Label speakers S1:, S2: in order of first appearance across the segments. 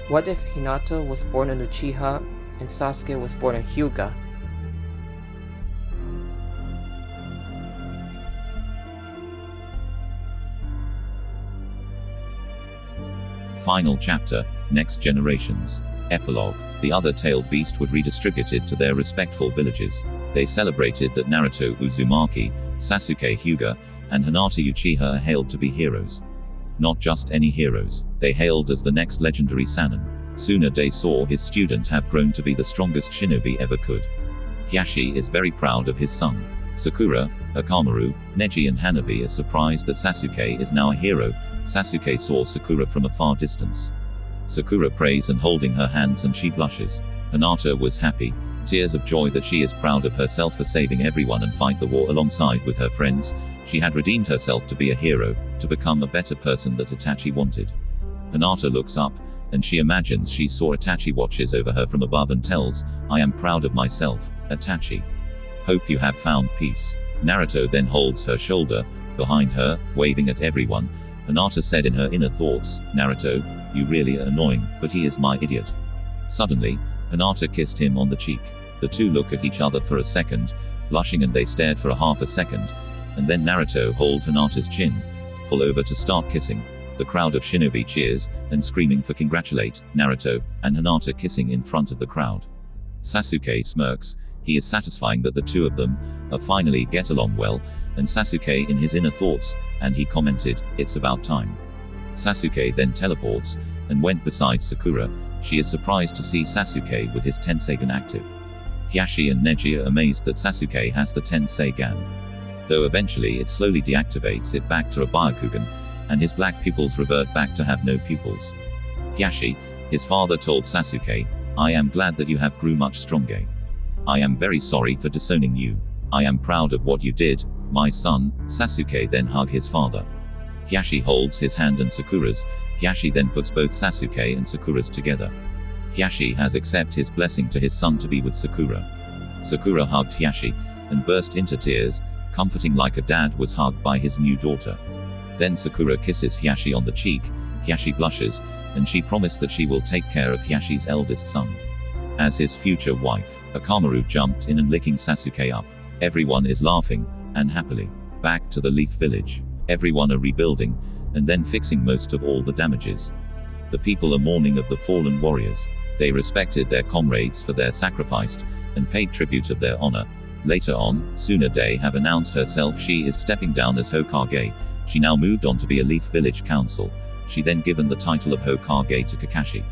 S1: What if Hinata was born an Uchiha and Sasuke was born a Hyuga?
S2: Final chapter, Next Generations. Epilogue. The other tailed beast were redistributed to their respectful villages. They celebrated that Naruto Uzumaki, Sasuke Hyuga, and Hinata Uchiha are hailed to be heroes. Not just any heroes, they hailed as the next legendary Sannin. Tsunade saw his student have grown to be the strongest shinobi ever could. Hiashi is very proud of his son. Sakura, Akamaru, Neji and Hanabi are surprised that Sasuke is now a hero. Sasuke saw Sakura from a far distance. Sakura prays and holding her hands and she blushes. Hinata was happy, tears of joy that she is proud of herself for saving everyone and fight the war alongside with her friends. She had redeemed herself to be a hero, to become a better person that Itachi wanted. Hinata looks up, and she imagines she saw Itachi watches over her from above and tells, "I am proud of myself, Itachi. Hope you have found peace." Naruto then holds her shoulder, behind her, waving at everyone. Hinata said in her inner thoughts, "Naruto, you really are annoying, but he is my idiot." Suddenly, Hinata kissed him on the cheek. The two look at each other for a second, blushing, and they stared for a half a second. And then Naruto holds Hinata's chin, pull over to start kissing. The crowd of shinobi cheers, and screaming for congratulate Naruto, and Hinata kissing in front of the crowd. Sasuke smirks, he is satisfying that the two of them are finally get along well, and Sasuke in his inner thoughts, and he commented, "It's about time." Sasuke then teleports, and went beside Sakura. She is surprised to see Sasuke with his Tenseigan active. Hiashi and Neji are amazed that Sasuke has the Tenseigan. Though eventually it slowly deactivates it back to a Byakugan, and his black pupils revert back to have no pupils. Hiashi, his father told Sasuke, "I am glad that you have grew much stronger. I am very sorry for disowning you. I am proud of what you did, my son." Sasuke then hug his father. Hiashi holds his hand and Sakura's. Hiashi then puts both Sasuke and Sakura's together. Hiashi has accepted his blessing to his son to be with Sakura. Sakura hugged Hiashi, and burst into tears, comforting like a dad was hugged by his new daughter. Then Sakura kisses Hiashi on the cheek. Hiashi blushes, and she promised that she will take care of Hiashi's eldest son as his future wife. Akamaru jumped in and licking Sasuke up. Everyone is laughing, and happily. Back to the Leaf Village. Everyone are rebuilding, and then fixing most of all the damages. The people are mourning of the fallen warriors. They respected their comrades for their sacrifice, and paid tribute of their honor. Later on, Tsunade have announced herself she is stepping down as Hokage. She now moved on to be a Leaf Village Council. She then given the title of Hokage to Kakashi.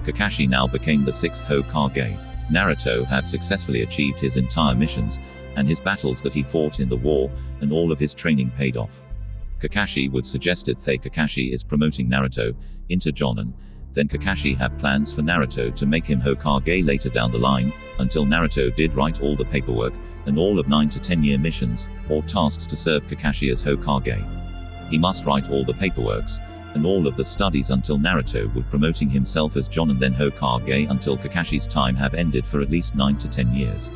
S2: Kakashi now became the 6th Hokage. Naruto had successfully achieved his entire missions, and his battles that he fought in the war, and all of his training paid off. Kakashi would suggested that Kakashi is promoting Naruto into Jonin. Then Kakashi have plans for Naruto to make him Hokage later down the line, until Naruto did write all the paperwork, and all of 9 to 10 year missions, or tasks to serve Kakashi as Hokage. He must write all the paperworks, and all of the studies until Naruto would promoting himself as Jonin then Hokage until Kakashi's time have ended for at least 9 to 10 years.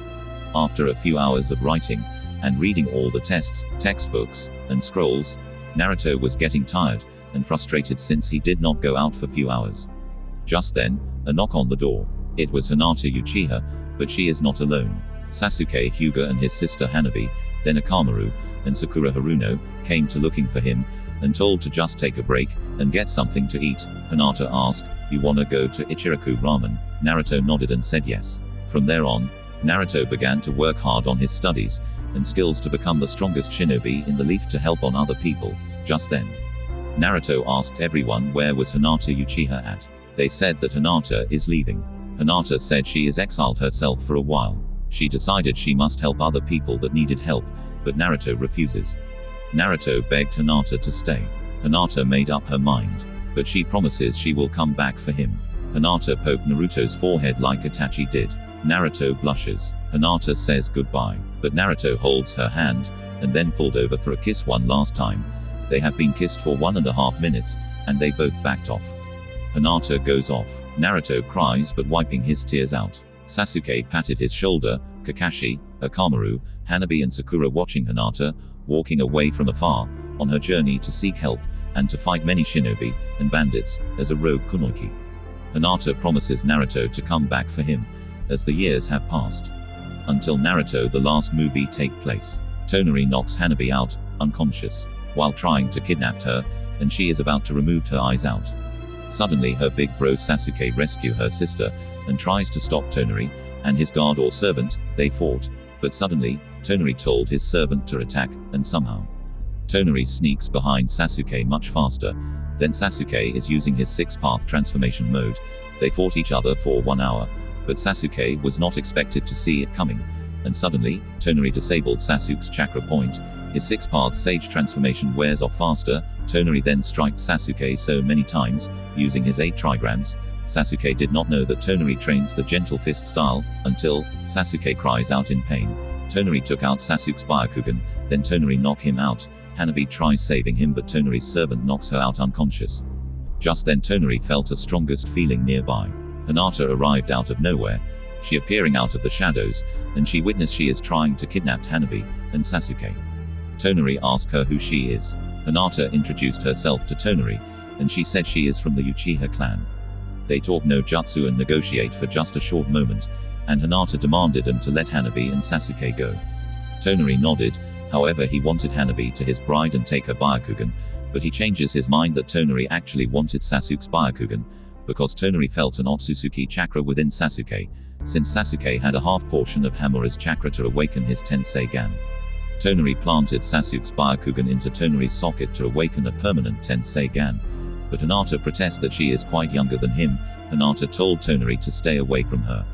S2: After a few hours of writing, and reading all the tests, textbooks, and scrolls, Naruto was getting tired, and frustrated since he did not go out for few hours. Just then, a knock on the door. It was Hinata Uchiha, but she is not alone. Sasuke Hyuga and his sister Hanabi, then Akamaru, and Sakura Haruno, came to looking for him, and told to just take a break, and get something to eat. Hinata asked, "You wanna go to Ichiraku Ramen?" Naruto nodded and said yes. From there on, Naruto began to work hard on his studies, and skills to become the strongest shinobi in the Leaf to help on other people. Just then, Naruto asked everyone where was Hinata Uchiha at. They said that Hinata is leaving. Hinata said she is exiled herself for a while. She decided she must help other people that needed help, but Naruto refuses. Naruto begged Hinata to stay. Hinata made up her mind, but she promises she will come back for him. Hinata poked Naruto's forehead like Itachi did. Naruto blushes. Hinata says goodbye, but Naruto holds her hand, and then pulled over for a kiss one last time. They have been kissed for 1.5 minutes, and they both backed off. Hinata goes off. Naruto cries but wiping his tears out. Sasuke patted his shoulder. Kakashi, Akamaru, Hanabi and Sakura watching Hinata, walking away from afar, on her journey to seek help, and to fight many shinobi, and bandits, as a rogue kunoichi. Hinata promises Naruto to come back for him, as the years have passed. Until Naruto the last movie take place. Tonari knocks Hanabi out, unconscious, while trying to kidnap her, and she is about to remove her eyes out. Suddenly her big bro Sasuke rescue her sister, and tries to stop Tonari, and his guard or servant. They fought, but suddenly, Tonari told his servant to attack, and somehow Tonari sneaks behind Sasuke much faster. Then Sasuke is using his six-path transformation mode. They fought each other for 1 hour, but Sasuke was not expected to see it coming, and suddenly, Tonari disabled Sasuke's chakra point. His six-path sage transformation wears off faster. Tonari then strikes Sasuke so many times, using his 8 trigrams. Sasuke did not know that Tonari trains the gentle fist style, until Sasuke cries out in pain. Tonari took out Sasuke's Byakugan, then Tonari knocked him out. Hanabi tries saving him, but Tonari's servant knocks her out unconscious. Just then Tonari felt a strongest feeling nearby. Hinata arrived out of nowhere, she appearing out of the shadows, and she witnessed she is trying to kidnap Hanabi and Sasuke. Tonari asked her who she is. Hinata introduced herself to Tonari, and she said she is from the Uchiha clan. They talk no jutsu and negotiate for just a short moment, and Hinata demanded them to let Hanabi and Sasuke go. Tonari nodded. However, he wanted Hanabi to his bride and take her Byakugan, but he changes his mind that Tonari actually wanted Sasuke's Byakugan, because Tonari felt an Otsutsuki chakra within Sasuke, since Sasuke had a half portion of Hamura's chakra to awaken his Tensei Gan. Tonari planted Sasuke's Byakugan into Tonari's socket to awaken a permanent Tensei Gan, but Hinata protests that she is quite younger than him. Hinata told Tonari to stay away from her.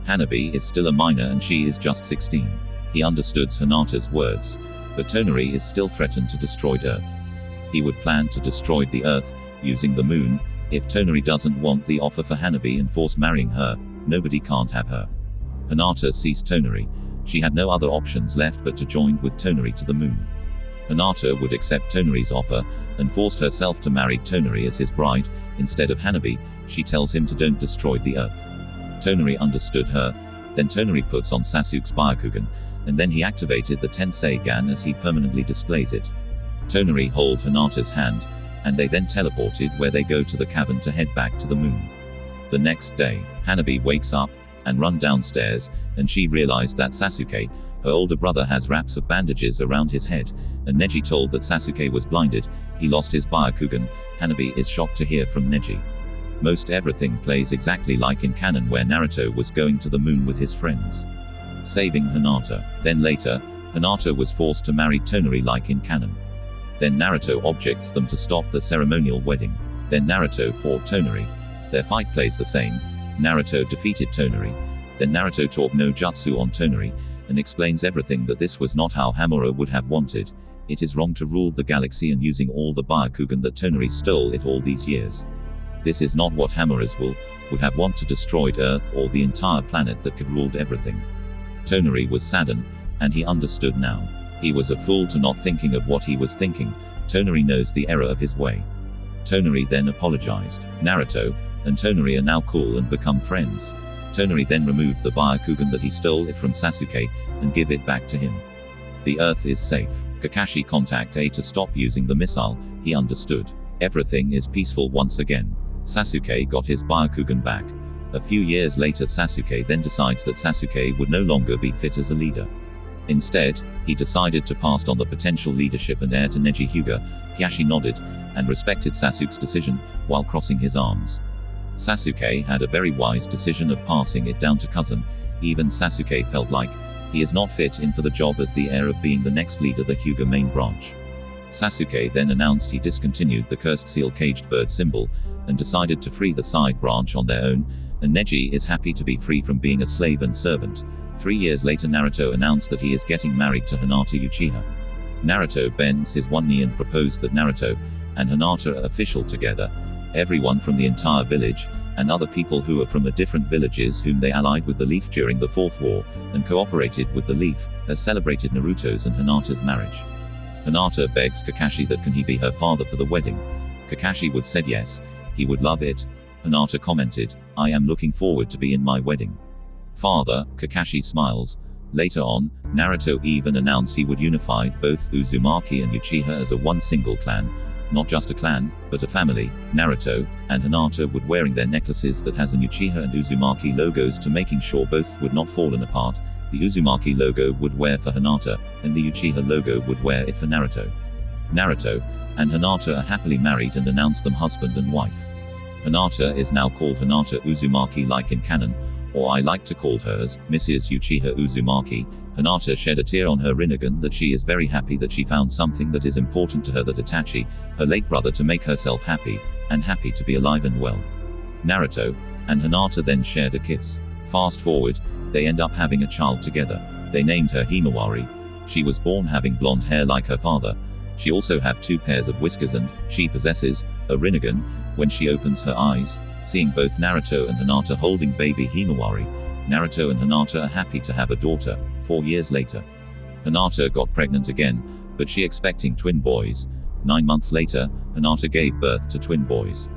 S2: Hanabi is still a minor and she is just 16. He understood Hinata's words, but Tonari is still threatened to destroy Earth. He would plan to destroy the Earth, using the moon. If Tonari doesn't want the offer for Hanabi and force marrying her, nobody can't have her. Hinata sees Tonari. She had no other options left but to join with Tonari to the moon. Hinata would accept Tonari's offer, and forced herself to marry Tonari as his bride, instead of Hanabi. She tells him to don't destroy the Earth. Tonari understood her. Then Tonari puts on Sasuke's Byakugan, and then he activated the Tensei Gan as he permanently displays it. Tonari holds Hinata's hand, and they then teleported where they go to the cavern to head back to the moon. The next day, Hanabi wakes up, and run downstairs, and she realized that Sasuke, her older brother, has wraps of bandages around his head, and Neji told that Sasuke was blinded, he lost his Byakugan. Hanabi is shocked to hear from Neji. Most everything plays exactly like in canon where Naruto was going to the moon with his friends, saving Hinata. Then later, Hinata was forced to marry Tonari like in canon. Then Naruto objects them to stop the ceremonial wedding. Then Naruto fought Tonari. Their fight plays the same. Naruto defeated Tonari. Then Naruto taught no jutsu on Tonari, and explains everything that this was not how Hamura would have wanted. It is wrong to rule the galaxy and using all the Byakugan that Tonari stole it all these years. This is not what Hamura's would have want to destroyed Earth or the entire planet that could ruled everything. Tonari was saddened, and he understood now. He was a fool to not thinking of what he was thinking. Tonari knows the error of his way. Tonari then apologized. Naruto and Tonari are now cool and become friends. Tonari then removed the Byakugan that he stole it from Sasuke, and give it back to him. The Earth is safe. Kakashi contact A to stop using the missile. He understood. Everything is peaceful once again. Sasuke got his Byakugan back. A few years later Sasuke then decides that Sasuke would no longer be fit as a leader. Instead, he decided to pass on the potential leadership and heir to Neji Hyuga. Hiashi nodded, and respected Sasuke's decision, while crossing his arms. Sasuke had a very wise decision of passing it down to cousin. Even Sasuke felt like he is not fit in for the job as the heir of being the next leader of the Hyuga main branch. Sasuke then announced he discontinued the cursed seal caged bird symbol, and decided to free the side branch on their own, and Neji is happy to be free from being a slave and servant. 3 years later Naruto announced that he is getting married to Hinata Uchiha. Naruto bends his one knee and proposed that Naruto and Hinata are official together. Everyone from the entire village, and other people who are from the different villages whom they allied with the Leaf during the Fourth War, and cooperated with the Leaf, has celebrated Naruto's and Hinata's marriage. Hinata begs Kakashi that can he be her father for the wedding. Kakashi would said yes, he would love it. Hinata commented, I am looking forward to be in my wedding. Father, Kakashi smiles. Later on, Naruto even announced he would unify both Uzumaki and Uchiha as a one single clan. not just a clan, but a family. Naruto and Hinata would wearing their necklaces that has an Uchiha and Uzumaki logos to making sure both would not fallen apart. The Uzumaki logo would wear for Hinata, and the Uchiha logo would wear it for Naruto. Naruto and Hinata are happily married and announce them husband and wife. Hinata is now called Hinata Uzumaki like in canon, or I like to call her as Mrs. Uchiha Uzumaki. Hinata shed a tear on her Rinnegan that she is very happy that she found something that is important to her, that Itachi, her late brother, to make herself happy, and happy to be alive and well. Naruto and Hinata then shared a kiss. Fast forward, they end up having a child together. They named her Himawari. She was born having blonde hair like her father. She also had 2 pairs of whiskers and she possesses a Rinnegan. When she opens her eyes, seeing both Naruto and Hinata holding baby Himawari, Naruto and Hinata are happy to have a daughter. 4 years later, Hinata got pregnant again, but she expecting twin boys. 9 months later, Hinata gave birth to twin boys.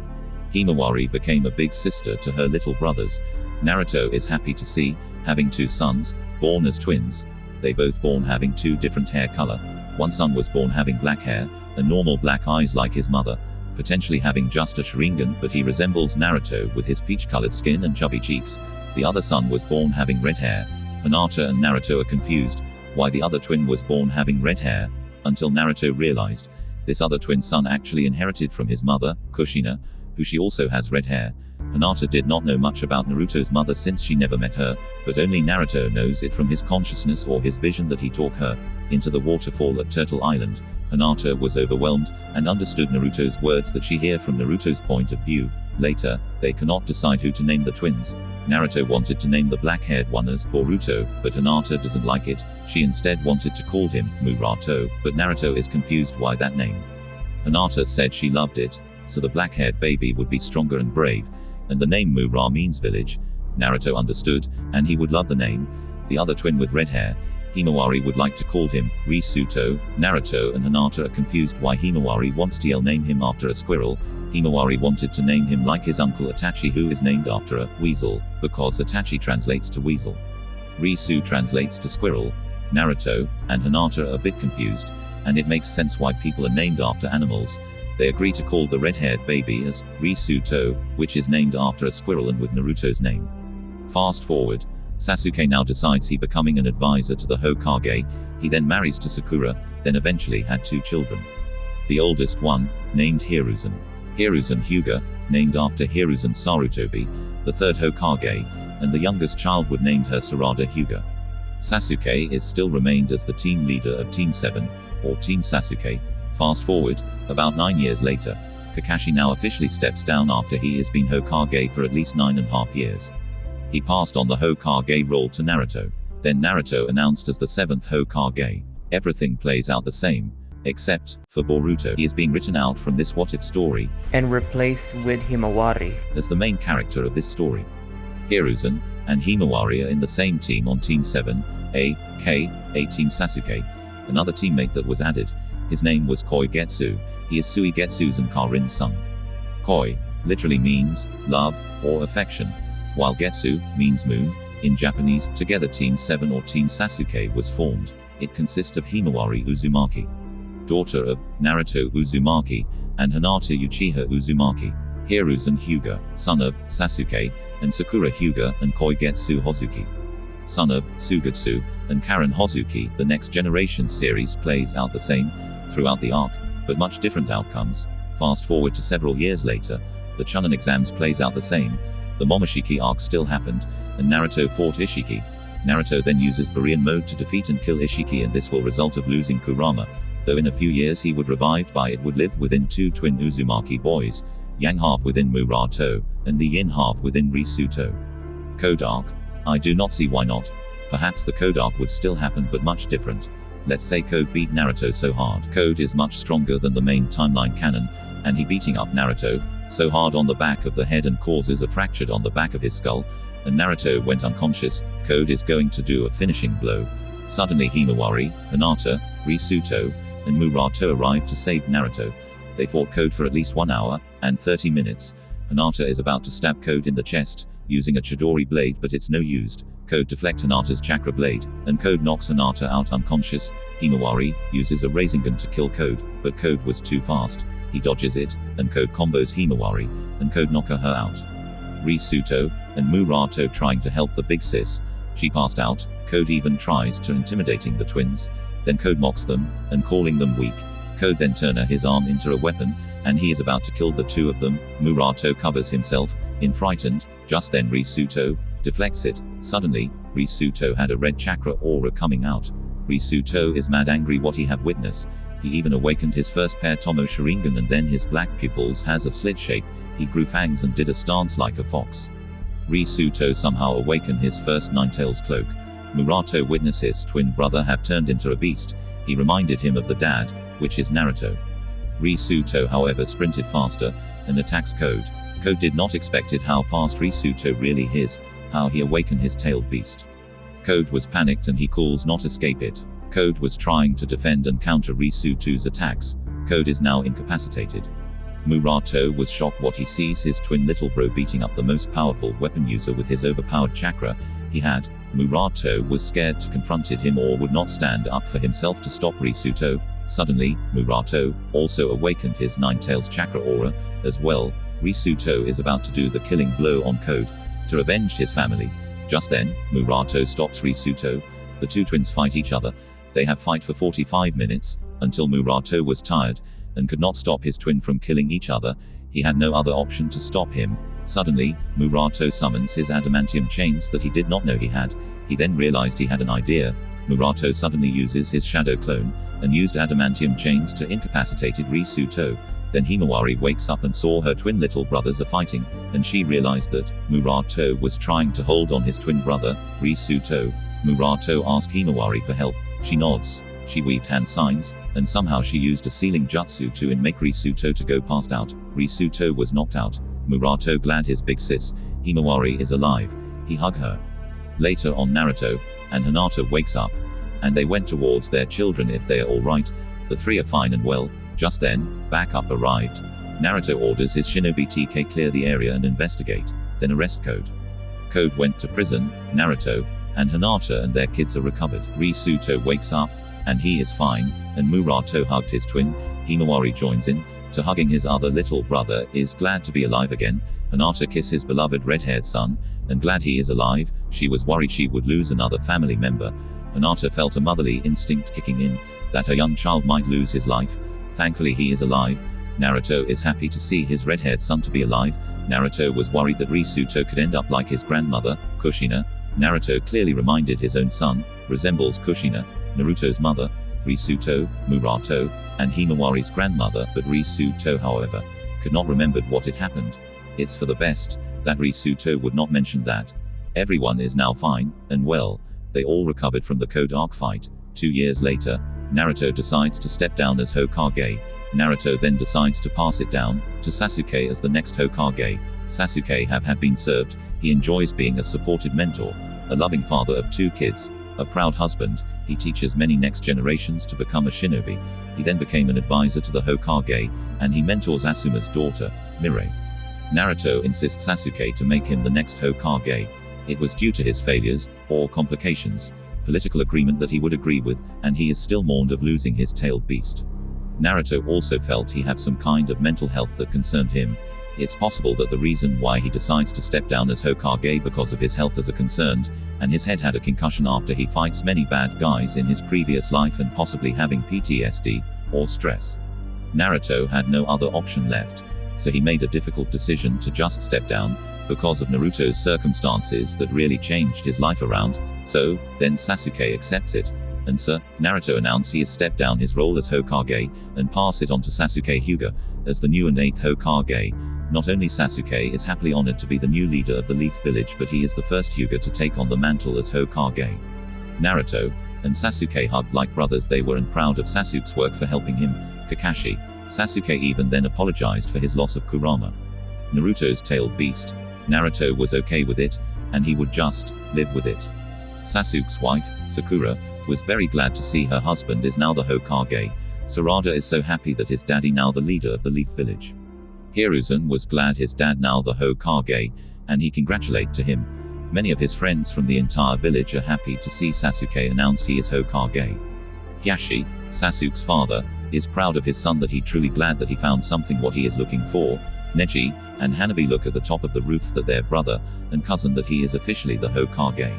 S2: Himawari became a big sister to her little brothers. Naruto is happy to see, having 2 sons, born as twins. They both born having 2 different hair color. One son was born having black hair, and normal black eyes like his mother, potentially having just a Sharingan, but he resembles Naruto with his peach-colored skin and chubby cheeks. The other son was born having red hair. Hinata and Naruto are confused why the other twin was born having red hair, until Naruto realized this other twin son actually inherited from his mother, Kushina, who she also has red hair. Hinata did not know much about Naruto's mother since she never met her, but only Naruto knows it from his consciousness or his vision that he took her into the waterfall at Turtle Island. Hinata was overwhelmed, and understood Naruto's words that she hear from Naruto's point of view. Later, they cannot decide who to name the twins. Naruto wanted to name the black-haired one as Boruto, but Hinata doesn't like it. She instead wanted to call him Murato, but Naruto is confused why that name. Hinata said she loved it, so the black-haired baby would be stronger and brave, and the name Mura means village. Naruto understood, and he would love the name. The other twin with red hair, Himawari, would like to call him Risuto. Naruto and Hinata are confused why Himawari wants to name him after a squirrel. Himawari wanted to name him like his uncle Itachi, who is named after a weasel, because Itachi translates to weasel. Risu translates to squirrel. Naruto and Hinata are a bit confused, and it makes sense why people are named after animals. They agree to call the red-haired baby as Risuto, which is named after a squirrel and with Naruto's name. Fast forward, Sasuke now decides he becoming an advisor to the Hokage. He then marries to Sakura, then eventually had 2 children. The oldest one, named Hiruzen. Hiruzen Hyuga, named after Hiruzen Sarutobi, the 3rd Hokage, and the youngest child would named her Sarada Hyuga. Sasuke is still remained as the team leader of Team 7, or Team Sasuke. Fast forward, about 9 years later, Kakashi now officially steps down after he has been Hokage for at least 9.5 years. He passed on the Hokage role to Naruto. Then Naruto announced as the 7th Hokage. Everything plays out the same, except for Boruto. He is being written out from this what-if story
S1: and replaced with Himawari
S2: as the main character of this story. Hiruzen and Himawari are in the same team on Team 7, aka Team Sasuke. Another teammate that was added, his name was Koigetsu. He is Suigetsu's and Karin's son. Koi literally means love or affection, while Getsu means moon. In Japanese, together Team 7 or Team Sasuke was formed. It consists of Himawari Uzumaki, daughter of Naruto Uzumaki, and Hinata Uchiha Uzumaki. Hiruzen Hyuga, son of Sasuke, and Sakura Hyuga and Koigetsu Hozuki, son of Sugetsu, and Karen Hozuki. The Next Generation series plays out the same throughout the arc, but much different outcomes. Fast forward to several years later, the Chunin exams plays out the same. The Momoshiki arc still happened, and Naruto fought Ishiki. Naruto then uses Baryon mode to defeat and kill Ishiki, and this will result of losing Kurama, though in a few years he would revived by it would live within 2 twin Uzumaki boys, Yang half within Murato, and the Yin half within Risuto. Code arc. I do not see why not. Perhaps the Code arc would still happen, but much different. Let's say Code beat Naruto so hard. Code is much stronger than the main timeline canon, and he beating up Naruto so hard on the back of the head and causes a fracture on the back of his skull, and Naruto went unconscious. Code is going to do a finishing blow. Suddenly Himawari, Hinata, Risuto, and Murato arrived to save Naruto. They fought Code for at least 1 hour and 30 minutes. Hinata is about to stab Code in the chest, using a Chidori blade, but it's no used. Code deflects Hinata's chakra blade, and Code knocks Hinata out unconscious. Himawari uses a Rasengan to kill Code, but Code was too fast. he dodges it, and Code combos Himawari, and Code knocker her out. Risuto and Murato trying to help the big sis. She passed out. Code even tries to intimidating the twins. Then Code mocks them, and calling them weak. Code then turns his arm into a weapon, and he is about to kill the two of them. Murato covers himself, in frightened. Just then Risuto deflects it. Suddenly, Risuto had a red chakra aura coming out. Risuto is mad angry what he have witnessed. He even awakened his first pair Tomo Sharingan, and then his black pupils has a slit shape. He grew fangs and did a stance like a fox. Risuto somehow awakened his first Ninetales cloak. Murato witnessed his twin brother have turned into a beast. He reminded him of the dad, which is Naruto. Risuto however sprinted faster, and attacks Code. Code did not expected how fast Risuto really is, how he awakened his tailed beast. Code was panicked and he calls not escape it. Code was trying to defend and counter Risuto's attacks. Code is now incapacitated. Murato was shocked what he sees his twin little bro beating up the most powerful weapon user with his overpowered chakra he had. Murato was scared to confront him or would not stand up for himself to stop Risuto. Suddenly, Murato also awakened his Ninetales chakra aura as well. Risuto is about to do the killing blow on Code to avenge his family. Just then, Murato stops Risuto. The two twins fight each other. They have fight for 45 minutes, until Murato was tired, and could not stop his twin from killing each other. He had no other option to stop him. Suddenly, Murato summons his adamantium chains that he did not know he had. He then realized he had an idea. Murato suddenly uses his shadow clone, and used adamantium chains to incapacitated Risuto. Then Himawari wakes up and saw her twin little brothers are fighting, and she realized that Murato was trying to hold on his twin brother, Risuto. Murato asked Himawari for help. She nods. She weaved hand signs, and somehow she used a sealing jutsu to make Risuto to go passed out. Risuto was knocked out. Murato glad his big sis, Himawari, is alive. He hugged her. Later on, Naruto and Hinata wakes up, and they went towards their children if they are alright. The three are fine and well. Just then, backup arrived. Naruto orders his shinobi TK clear the area and investigate, then arrest Code. Code went to prison. Naruto and Hinata and their kids are recovered. Risuto wakes up, and he is fine, and Murato hugged his twin. Himawari joins in to hugging his other little brother, is glad to be alive again. Hinata kisses his beloved red-haired son, and glad he is alive. She was worried she would lose another family member. Hinata felt a motherly instinct kicking in, that her young child might lose his life. Thankfully he is alive. Naruto is happy to see his red-haired son to be alive. Naruto was worried that Risuto could end up like his grandmother, Kushina. Naruto clearly reminded his own son, resembles Kushina, Naruto's mother, Risuto, Murato, and Himawari's grandmother, but Risuto however, could not remember what had happened. It's for the best that Risuto would not mention that. Everyone is now fine and well. They all recovered from the Code Arc fight. 2 years later, Naruto decides to step down as Hokage. Naruto then decides to pass it down to Sasuke as the next Hokage. Sasuke had been served. He enjoys being a supported mentor, a loving father of 2 kids, a proud husband. He teaches many next generations to become a shinobi. He then became an advisor to the Hokage, and he mentors Asuma's daughter, Mirai. Naruto insists Sasuke to make him the next Hokage. It was due to his failures, or complications, political agreement that he would agree with, and he is still mourned of losing his tailed beast. Naruto also felt he had some kind of mental health that concerned him. It's possible that the reason why he decides to step down as Hokage because of his health as a concerned, and his head had a concussion after he fights many bad guys in his previous life and possibly having PTSD, or stress. Naruto had no other option left, so he made a difficult decision to just step down, because of Naruto's circumstances that really changed his life around. So, then Sasuke accepts it. And Naruto announced he has stepped down his role as Hokage, and pass it on to Sasuke Hyuga, as the new and 8th Hokage. Not only Sasuke is happily honored to be the new leader of the Leaf Village, but he is the first Hyuga to take on the mantle as Hokage. Naruto and Sasuke hugged like brothers they were and proud of Sasuke's work for helping him, Kakashi. Sasuke even then apologized for his loss of Kurama, Naruto's tailed beast. Naruto was okay with it, and he would just live with it. Sasuke's wife, Sakura, was very glad to see her husband is now the Hokage. Sarada is so happy that his daddy now the leader of the Leaf Village. Hiruzen was glad his dad now the Hokage, and he congratulated to him. Many of his friends from the entire village are happy to see Sasuke announced he is Hokage. Hiashi, Sasuke's father, is proud of his son, that he truly glad that he found something what he is looking for. Neji and Hanabi look at the top of the roof that their brother and cousin that he is officially the Hokage.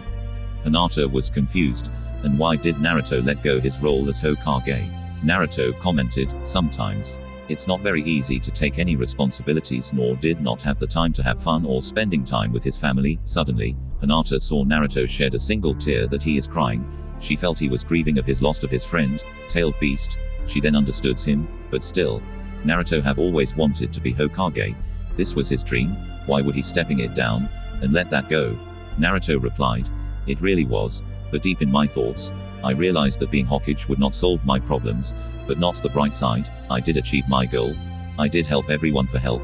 S2: Hinata was confused, and why did Naruto let go his role as Hokage? Naruto commented, sometimes it's not very easy to take any responsibilities, nor did not have the time to have fun or spending time with his family. Suddenly, Hinata saw Naruto shed a single tear, that he is crying. She felt he was grieving of his loss of his friend, tailed beast. She then understood him, but still, Naruto have always wanted to be Hokage. This was his dream. Why would he stepping it down and let that go? Naruto replied, it really was, but deep in my thoughts, I realized that being Hokage would not solve my problems, but not the bright side. I did achieve my goal. I did help everyone for help.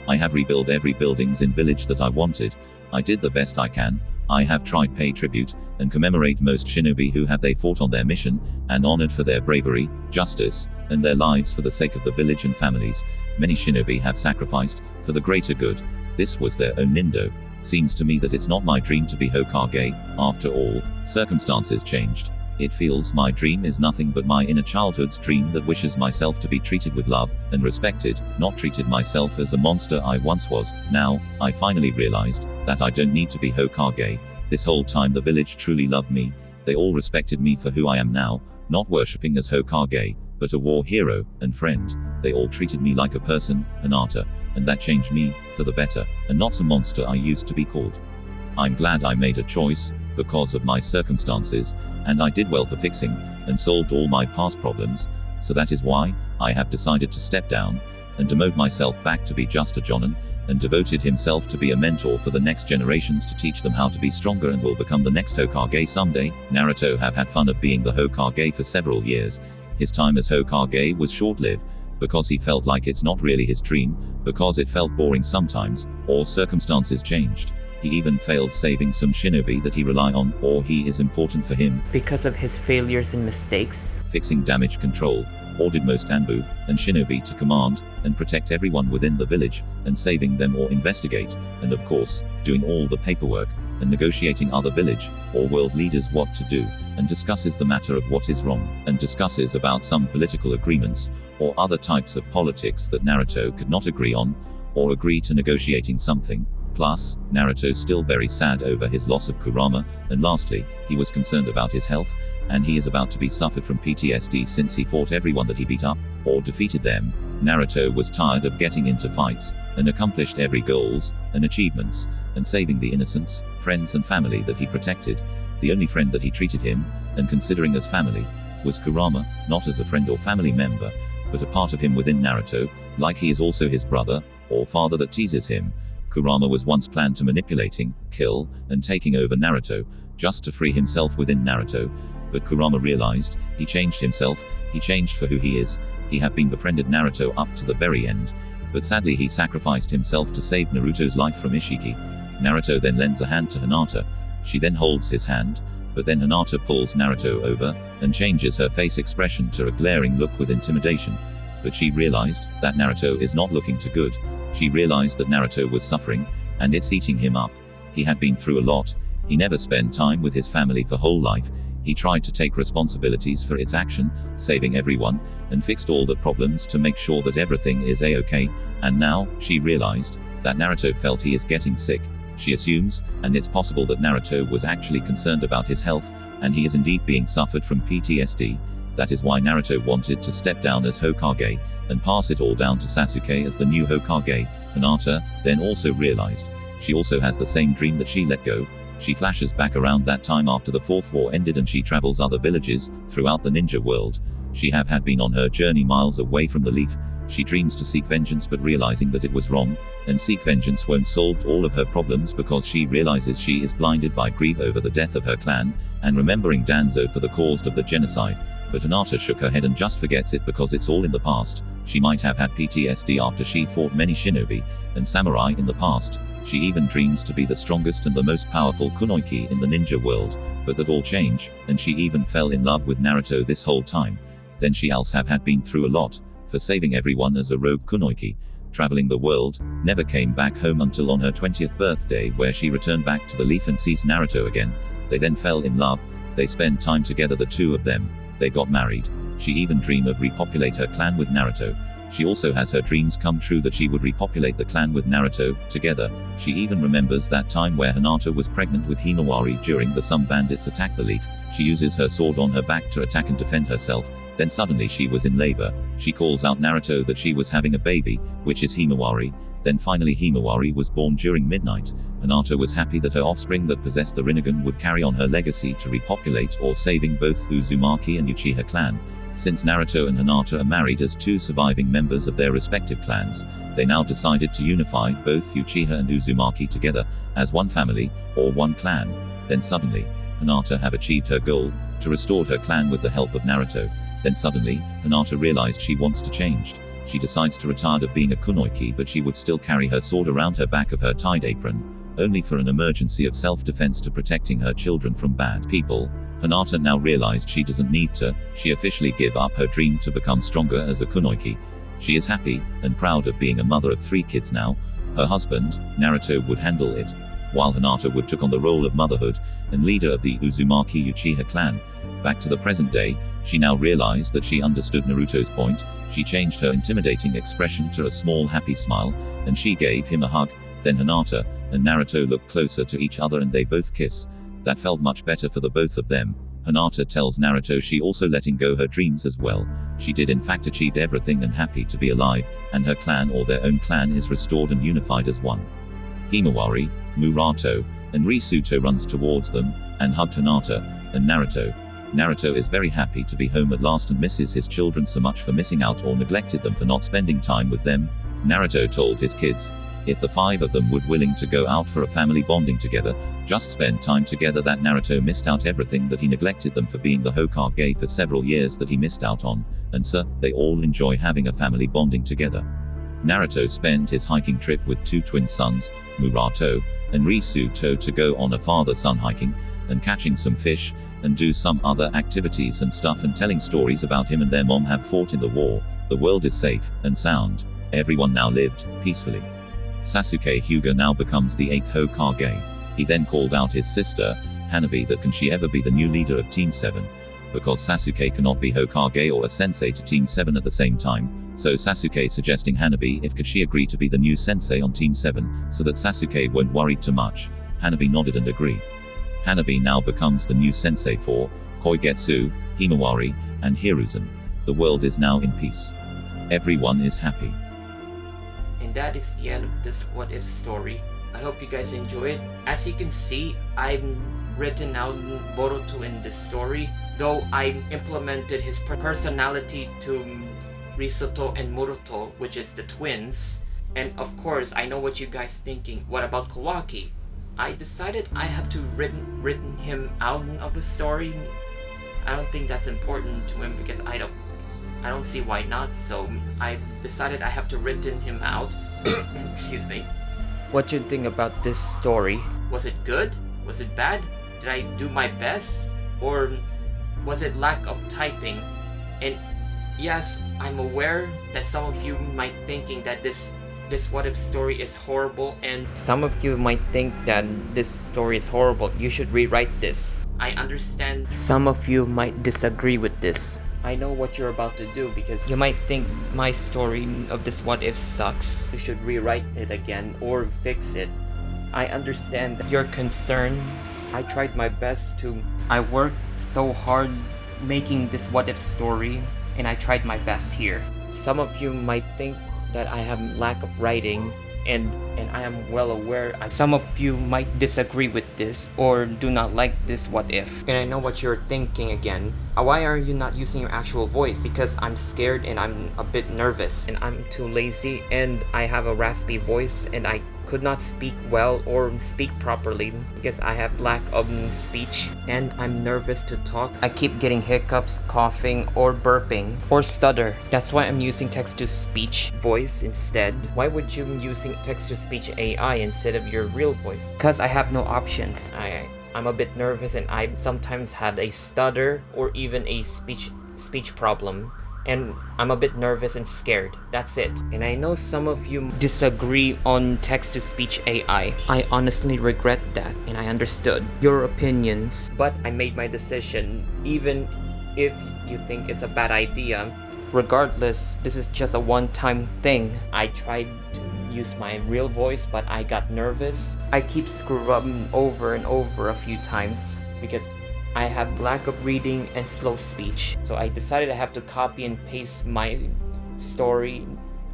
S2: I have rebuilt every buildings in village that I wanted. I did the best I can. I have tried pay tribute and commemorate most shinobi who have they fought on their mission, and honored for their bravery, justice, and their lives for the sake of the village and families. Many shinobi have sacrificed for the greater good. This was their own nindo. Seems to me that it's not my dream to be Hokage. After all, circumstances changed. It feels my dream is nothing but my inner childhood's dream that wishes myself to be treated with love and respected, not treated myself as the monster I once was. Now, I finally realized that I don't need to be Hokage. This whole time the village truly loved me. They all respected me for who I am now, not worshipping as Hokage, but a war hero and friend. They all treated me like a person, Hinata, and that changed me for the better, and not some monster I used to be called. I'm glad I made a choice because of my circumstances, and I did well for fixing and solved all my past problems. So that is why I have decided to step down and demote myself back to be just a jonin, and devoted himself to be a mentor for the next generations to teach them how to be stronger and will become the next Hokage someday. Naruto have had fun of being the Hokage for several years. His time as Hokage was short-lived, because he felt like it's not really his dream, because it felt boring sometimes, or circumstances changed. He even failed saving some shinobi that he rely on, or he is important for him.
S1: Because of his failures and mistakes.
S2: Fixing damage control, ordered most Anbu and shinobi to command and protect everyone within the village, and saving them or investigate, and of course, doing all the paperwork, and negotiating other village or world leaders what to do, and discusses the matter of what is wrong, and discusses about some political agreements, or other types of politics that Naruto could not agree on, or agree to negotiating something. Plus, Naruto still very sad over his loss of Kurama, and lastly, he was concerned about his health, and he is about to be suffered from PTSD since he fought everyone that he beat up, or defeated them. Naruto was tired of getting into fights, and accomplished every goals, and achievements, and saving the innocents, friends and family that he protected. The only friend that he treated him, and considering as family, was Kurama, not as a friend or family member, but a part of him within Naruto, like he is also his brother, or father that teases him. Kurama was once planned to manipulating, kill, and taking over Naruto, just to free himself within Naruto, but Kurama realized, he changed himself, he changed for who he is. He had been befriended Naruto up to the very end, but sadly he sacrificed himself to save Naruto's life from Ishiki. Naruto then lends a hand to Hinata. She then holds his hand, but then Hinata pulls Naruto over, and changes her face expression to a glaring look with intimidation. But she realized that Naruto is not looking too good. She realized that Naruto was suffering, and it's eating him up. He had been through a lot. He never spent time with his family for whole life. He tried to take responsibilities for its action, saving everyone, and fixed all the problems to make sure that everything is a-okay. And now, she realized that Naruto felt he is getting sick. She assumes, and it's possible that Naruto was actually concerned about his health, and he is indeed being suffered from PTSD. That is why Naruto wanted to step down as Hokage, and pass it all down to Sasuke as the new Hokage. Hinata then also realized she also has the same dream that she let go. She flashes back around that time after the Fourth War ended, and she travels other villages throughout the ninja world. She had been on her journey miles away from the leaf. She dreams to seek vengeance, but realizing that it was wrong, and seek vengeance won't solve all of her problems, because she realizes she is blinded by grief over the death of her clan, and remembering Danzo for the cause of the genocide. But Hinata shook her head and just forgets it because it's all in the past. She might have had PTSD after she fought many shinobi and samurai in the past. She even dreams to be the strongest and the most powerful kunoichi in the ninja world, but that all changed, and she even fell in love with Naruto this whole time. Then she also had been through a lot, for saving everyone as a rogue kunoichi, traveling the world, never came back home until on her 20th birthday, where she returned back to the leaf and sees Naruto again. They then fell in love. They spent time together, the two of them. They got married. She even dreamed of repopulate her clan with Naruto. She also has her dreams come true that she would repopulate the clan with Naruto together. She even remembers that time where Hinata was pregnant with Himawari during the some bandits attacked the leaf. She uses her sword on her back to attack and defend herself. Then suddenly she was in labor. She calls out Naruto that she was having a baby, which is Himawari. Then finally Himawari was born during midnight. Hinata was happy that her offspring that possessed the Rinnegan would carry on her legacy to repopulate or saving both Uzumaki and Uchiha clan. Since Naruto and Hinata are married as two surviving members of their respective clans, they now decided to unify both Uchiha and Uzumaki together as one family or one clan. Then suddenly, Hinata have achieved her goal to restore her clan with the help of Naruto. Then suddenly, Hinata realized she wants to change. She decides to retire of being a kunoichi, but she would still carry her sword around her back of her tied apron, only for an emergency of self-defense to protecting her children from bad people. Hinata now realized she doesn't need to. She officially give up her dream to become stronger as a kunoichi. She is happy and proud of being a mother of 3 kids now. Her husband, Naruto, would handle it, while Hinata would took on the role of motherhood and leader of the Uzumaki Uchiha clan. Back to the present day, she now realized that she understood Naruto's point. She changed her intimidating expression to a small happy smile, and she gave him a hug. Then Hinata and Naruto looked closer to each other and they both kiss. That felt much better for the both of them. Hinata tells Naruto she also letting go her dreams as well. She did in fact achieved everything and happy to be alive, and her clan or their own clan is restored and unified as one. Himawari, Murato, and Risuto runs towards them, and hugged Hinata and Naruto. Naruto is very happy to be home at last and misses his children so much for missing out or neglected them for not spending time with them. Naruto told his kids, if the 5 of them would willing to go out for a family bonding together, just spend time together, that Naruto missed out everything that he neglected them for being the Hokage for several years that he missed out on, and so, they all enjoy having a family bonding together. Naruto spent his hiking trip with 2 twin sons, Murato and Risuto, to go on a father-son hiking, and catching some fish, and do some other activities and stuff, and telling stories about him and their mom have fought in the war. The world is safe and sound. Everyone now lived peacefully. Sasuke Hyuga now becomes the 8th Hokage. He then called out his sister, Hanabi, that can she ever be the new leader of Team 7? Because Sasuke cannot be Hokage or a sensei to Team 7 at the same time, so Sasuke suggesting Hanabi if could she agree to be the new sensei on Team 7, so that Sasuke won't worry too much. Hanabi nodded and agreed. Hanabi now becomes the new sensei for Koigetsu, Himawari, and Hiruzen. The world is now in peace. Everyone is happy.
S1: And that is the end of this what if story. I hope you guys enjoy it. As you can see, I've written out Boruto in this story, though I implemented his personality to Risuto and Muruto, which is the twins. And of course, I know what you guys thinking. What about Kawaki? I decided I have to written him out of the story. I don't think that's important to him because I don't see why not. So I decided I have to written him out. Excuse me. What you think about this story? Was it good? Was it bad? Did I do my best? Or was it lack of typing? And yes, I'm aware that some of you might thinking that this what if story is horrible, and some of you might think that this story is horrible. You should rewrite this. I understand some of you might disagree with this. I know what you're about to do because you might think my story of this what if sucks. You should rewrite it again or fix it. I understand your concerns. I tried my best to. I worked so hard making this what if story, and I tried my best here. Some of you might think that I have lack of writing, and I am well aware some of you might disagree with this or do not like this what if. And I know what you're thinking again. Why are you not using your actual voice? Because I'm scared and I'm a bit nervous and I'm too lazy and I have a raspy voice and I could not speak well or speak properly because I have lack of speech and I'm nervous to talk. I keep getting hiccups, coughing, or burping, or stutter. That's why I'm using text-to-speech voice instead. Why would you be using text-to-speech AI instead of your real voice? Because I have no options. I'm a bit nervous and I sometimes had a stutter or even a speech problem. And I'm a bit nervous and scared. That's it. And I know some of you disagree on text-to-speech AI. I honestly regret that, and I understood your opinions. But I made my decision. Even if you think it's a bad idea. Regardless, this is just a one-time thing. I tried to use my real voice, but I got nervous. I keep screwing over and over a few times because I have lack of reading and slow speech. So I decided I have to copy and paste my story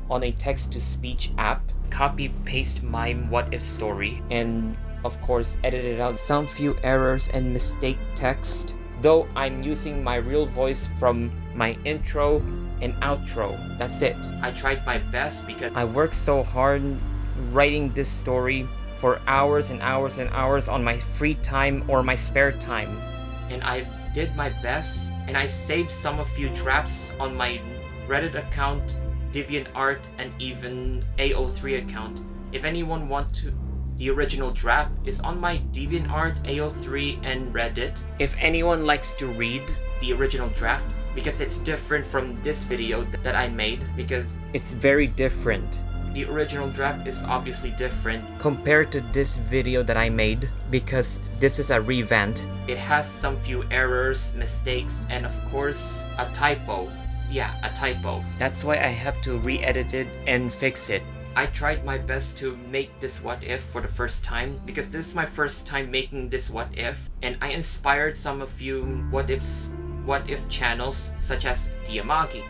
S1: on a text-to-speech app, copy paste my what if story, and of course edited out some few errors and mistake text, though I'm using my real voice from my intro and outro. That's it. I tried my best because I worked so hard writing this story for hours and hours and hours on my free time or my spare time, and I did my best, and I saved some of few drafts on my Reddit account, Deviantart, and even AO3 account. If anyone want to, the original draft is on my Deviantart, AO3, and Reddit. If anyone likes to read the original draft, because it's different from this video that I made, because it's very different. The original draft is obviously different compared to this video that I made because this is a revamp. It has some few errors, mistakes, and of course a typo. Yeah, a typo. That's why I have to re-edit it and fix it. I tried my best to make this what if for the first time because this is my first time making this what if, and I inspired some of you what if channels such as Diamagi,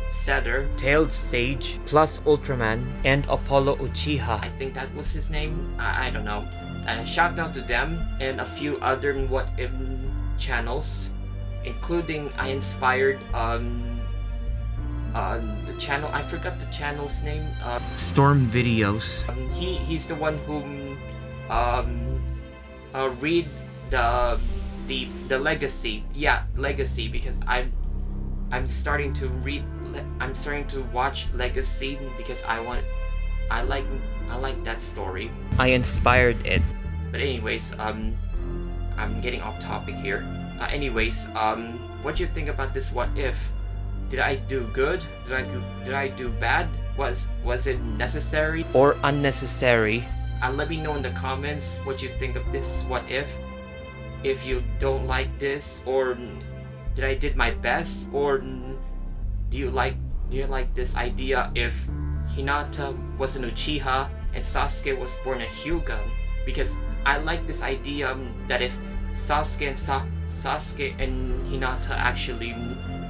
S1: Setter, Tailed Sage, plus Ultraman, and Apollo Uchiha. I think that was his name. I don't know. Shout out to them and a few other what if channels, including I inspired the channel, I forgot the channel's name. Storm Videos. He's the one who read the Legacy. Yeah, Legacy, because I'm starting to watch Legacy because I like that story. I inspired it. But anyways, I'm getting off topic here. What do you think about this what if? Did I do good? Did I do bad? Was it necessary or unnecessary? Let me know in the comments what you think of this what if. If you don't like this, or did I did my best, or do you like this idea if Hinata was an Uchiha and Sasuke was born a Hyuga? Because I like this idea that if Sasuke and Hinata actually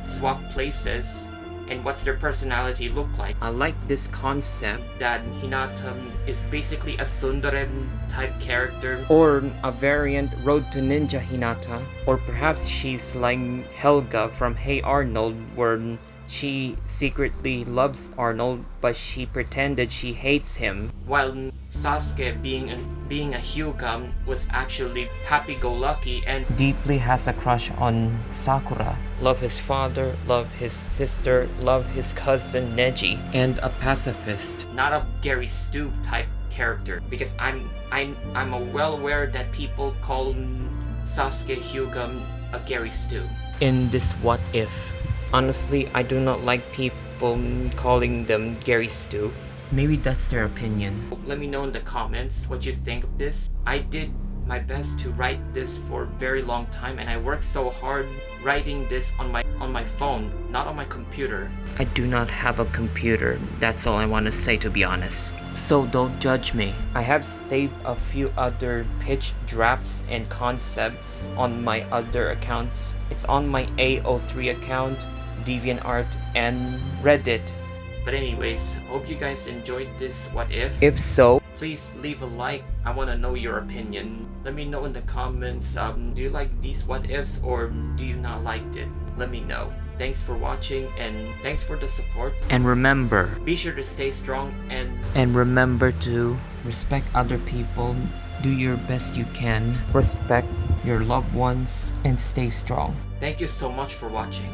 S1: swap places, and what's their personality look like. I like this concept that Hinata is basically a tsundere type character, or a variant Road to Ninja Hinata, or perhaps she's like Helga from Hey Arnold, where she secretly loves Arnold but she pretended she hates him, while Sasuke being a Hyuga was actually happy-go-lucky and deeply has a crush on Sakura. Love his father, love his sister, love his cousin Neji, and a pacifist. Not a Gary Stu type character, because I'm well aware that people call Sasuke Hyuga a Gary Stu. In this what if, honestly, I do not like people calling them Gary Stu. Maybe that's their opinion. Let me know in the comments what you think of this. I did my best to write this for a very long time, and I worked so hard writing this on my phone, not on my computer. I do not have a computer. That's all I want to say, to be honest. So don't judge me. I have saved a few other pitch drafts and concepts on my other accounts. It's on my AO3 account, Deviantart, and Reddit. But anyways, hope you guys enjoyed this what if. If so, please leave a like. I want to know your opinion. Let me know in the comments, do you like these what ifs or do you not like it? Let me know. Thanks for watching and thanks for the support. And remember, be sure to stay strong and remember to respect other people. Do your best you can. Respect your loved ones and stay strong. Thank you so much for watching.